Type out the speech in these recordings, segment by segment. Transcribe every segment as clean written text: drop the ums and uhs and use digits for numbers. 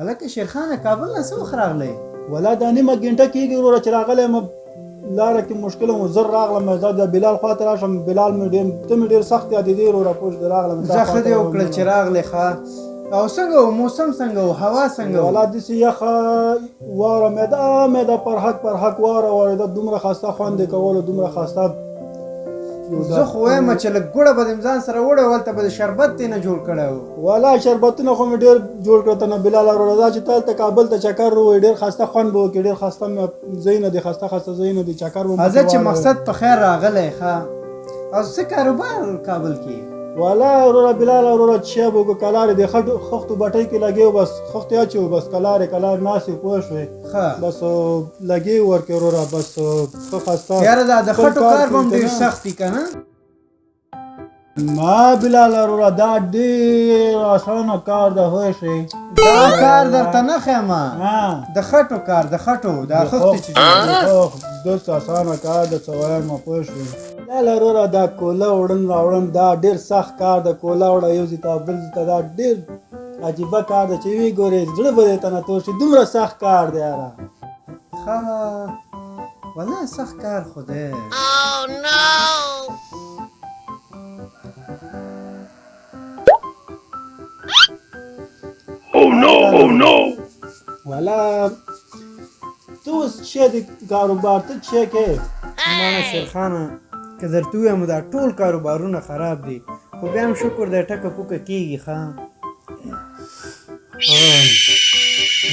هلکه شیرخانه کابل نه څه وخت راغلی؟ ولا دا نیمه ګنټه کېږي وروره چې راغلی یم لاره کې مشکل و زر راغلم دا د بلال خواته راشم بلال مې ته مې ډېر سخت یادېدې وروره پوه شوې راغلم ښه دې وکړل چې راغلی ښه او څنګه و موسم څنګه و هوا څنګه و؟ ولا داسې یخه واوره مېده پرحق واوره وارېده دومره ښایسته خوند یې کولو دومره ښایسته زه خو وایم چې لږ ګوړه به دې ځان سره وړی هلته به د شربت دې نه جوړ کړی و ولا شربتونه خو مې ډېر جوړ کړه ته نه بلال وروره دا چې ته هلته کابل ته چکر ووایې ډېر ښایسته خوند به وکړي ډېر ښایسته ځایونه دي ښایسته ځایونه دي چکر به زه چې مقصد په خیر راغلی ښه او څه کاروبار کابل کې ولا وروره بلال وروره چې شی به وکړو کلارې د خښتو بټۍ کې لګېو بس خښتې اچوو بس کلارې ناستې پوه شوې بس لګېو ورکې وروره بس ښه ښایسته یاره دا د خټو کار به هم ډېر سخت دي که نه ما بلال وروره دا ډېر اسانه کار ده پوه شوې دا کار درته نه ښیم د خټو کار د خټو دا خښتې چې داسې اسانه کار ده څه وایم پوه شوې بلال وروره دا کوله وړن راوړن دا ډېر سخت کار ده کوله وړه یو ځای ته بل ځای ته دا ډېر عجیبه کار ده چې وی ګورې زړه به دې ته نه تور شي دومره سخت کار دی یاره ښه والله سخت کار خو دی Oh no! والا ته اوس څه د کاروبار ته څه کې مانه شیرخانه که درته ووایم دا ټول کاروبارونه خراب دي خو بیا هم شکر دی ټکه پوکه کېږي ښه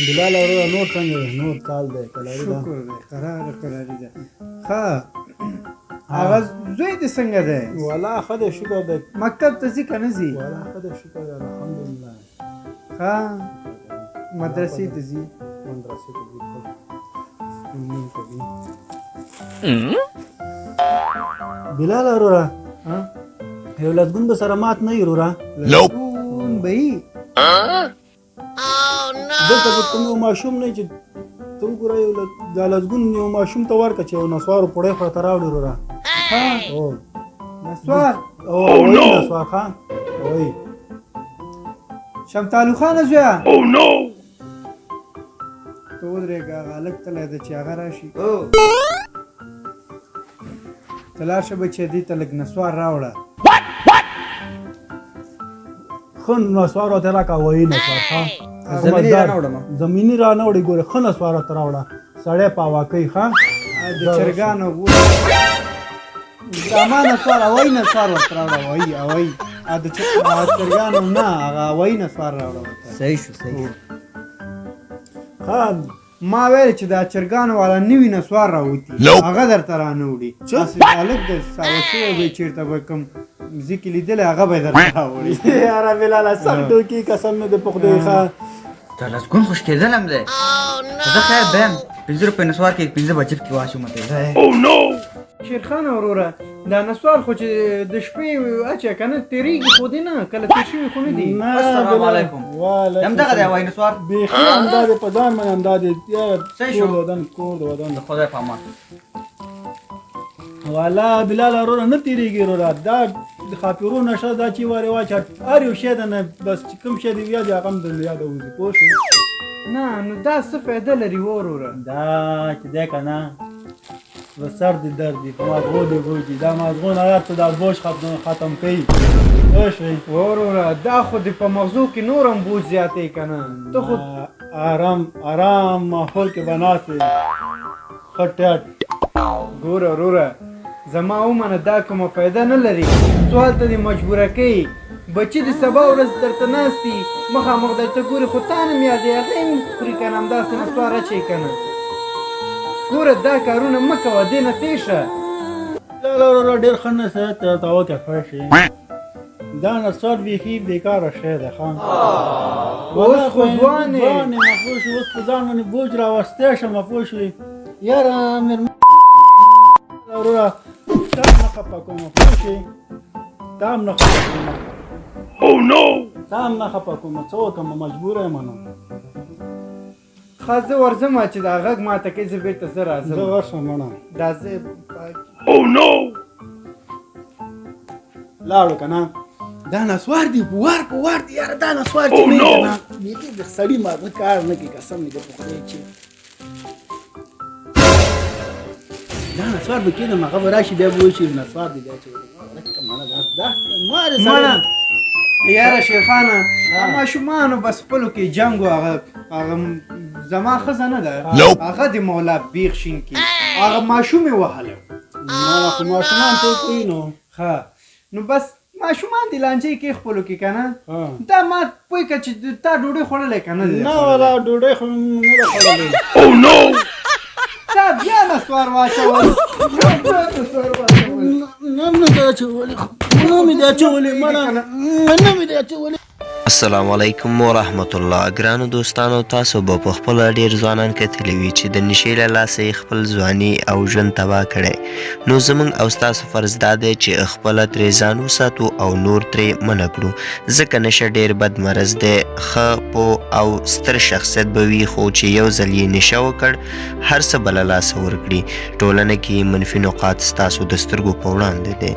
بلال وروره نور څنګه دی نور کال دی کلاري ده شکر دی قراري ده ښه هغه زوی دې څنګه دی والا ښه دی شکر دی مکتب ته ځي که نه ځي والا ښه دی شکر دی الحمدلله ښه مدرسې ته ځي مدرسې ته ځي بلال وروره یو لسګون به سره مات نه وي وروره لسګون به وي دلته به کوم یو ماشوم نه چې ته وګوره یو دا لسګون یو ماشوم ته ورکړه چې یو نسوارو پوړی خو ته راوړي وروره نسوار نسوار ښه وایي شمتالو خانه زویه Oh no! ته ودرېږه هغه هلک تلی ده چې هغه راشي ته لاړ شه بچیه دې ته لږ نسوار راوړه ښه نسوار راته راکړه وایي نسوار ښه زمیني را نه وړم زمیني را نه وړې ګورې ښه نسوار راته راوړه سړی په هوا کوي ښه د چرګانو داما نسوار هوایي نسوار ورته راوړه هوایي د چرګانو نه هغه هوایي نسوار راوړه ورته صحیح شو ښه ما ویل چې دا چرګانو والا نوي نسوار راوتي هغه درته رانه وړي هسې هلک د ساوه شوی به چېرته به کوم ځای کې لیدلی هغه به یې درته راوړي یاره بلاله سخت ټوکي قسم مې د په خدای ښه دا لسګون خو شکېدلم دی زه خیر بیم 5 روپۍ نسوار کې 15 به جیب کې واچوم Oh no! شیرخانه وروره دا نسوار خو چې د شپې اچه که نه تېرېږي خو دی نه کله تېر شوي خو نه دي السلام علیکم همدغه دی هوایي نسوار بیخي همدا دی په ځان باندې همدا دی صحیح شو کور د ودان د خدای په امان والا بلال وروره نه تېرېږي وروره دا د خاپیرو نشه دا چې وارې واچه هر یو شی د نه بس چې کوم شی دی بیا د هغه هم د یاده وځي پوه شوې نه نو دا څه فایده لري وروره دا چې دی که نه و سر دی درد دی په ماغو دی بوجي دا ماغو نه هر څه دا بوج ختم کوي پوه شوې وروره دا خو د په مغزو کې نور هم بوج زیاتوي که نه ته خو آرام ماحول کې به ناست وي ښه ټیټ ګوره وروره زما ومنه دا کومه فایده نه لري سوال ته دې مجبوره کوي بچي د سبا ورځ درته ناست دي مخامخ درته ګوري خو تا نه م یادوي هغه هم خوري که نه همداسې نسوار اچوي که نه ګوره دا کارونه مه کوه دې نه تېشه وروره ډېر ښه نصیحت درته وکړه پوه شې دا نسوار بیخي بېکاره شی دی ښه اوس خو ځوان یې پوه شوې اوس په ځان باندې بوج راوستی شمه پوه شوې یاره مېرمن وروره تا هم نه خفه کوم پوه شوې تا هم نه خفه کوم Oh no! تا هم نه خفه کوم څه وکړم مجبوره یم نو ښه زه ورځم چې دا غږ ماته کوي زه بېرته زه راځم زه ورشم مړه دا زه Oh no! لاړو که نه دا نسوار دی په وار دی یاره دا نسوار Oh, چې نه no. کنه بیخي د سړي مارنه کار نه کوي قسم مې د په خدای چې دا نسوار به کېدم هغه به راشي بیا به وایي چې نسوار دی بیا چې ورکه مړه دا مارې مړه سړی یاره شیخانه ماشومانو بس خپلو کې جنګ و هغه زما ښځه نه ده Nope. هغه د مولا بیغ شین کې هغه ماشوم یې وهلی ما خو ماشومان ته کوي نو ښه نو بس ماشومان دې لانجې کې خپلو کې که نه ها. دا ما پوه که چې تا ډوډۍ خوړلی که نه دی نه ولا ډوډۍ خو نه ده خوړلې Oh no! تا بیا نسوار واچول بیا نسوار واچول نه دا اچولې نه مې دا اچولې مړه نه مې دا اچولې السلام علیکم ورحمت الله ګرانو دوستانو تاسو به په خپل ډیر ځوانان کتلی وي چې د نشې له لاسه خپل ځواني او ژوند تباه کړي نو زموږ او تاسو فرض دا دی چې خپل ترې ځان وساتو او نور ترې منع کړو ځکه نشه ډیر بد مرض دی ښه پوه او ستر شخصیت به وي خو چې یو ځل یې نشه وکړ هر څه به له لاسه ورکړي ټولنه کې منفي نقاط ستاسو د سترګو په وړاندې دی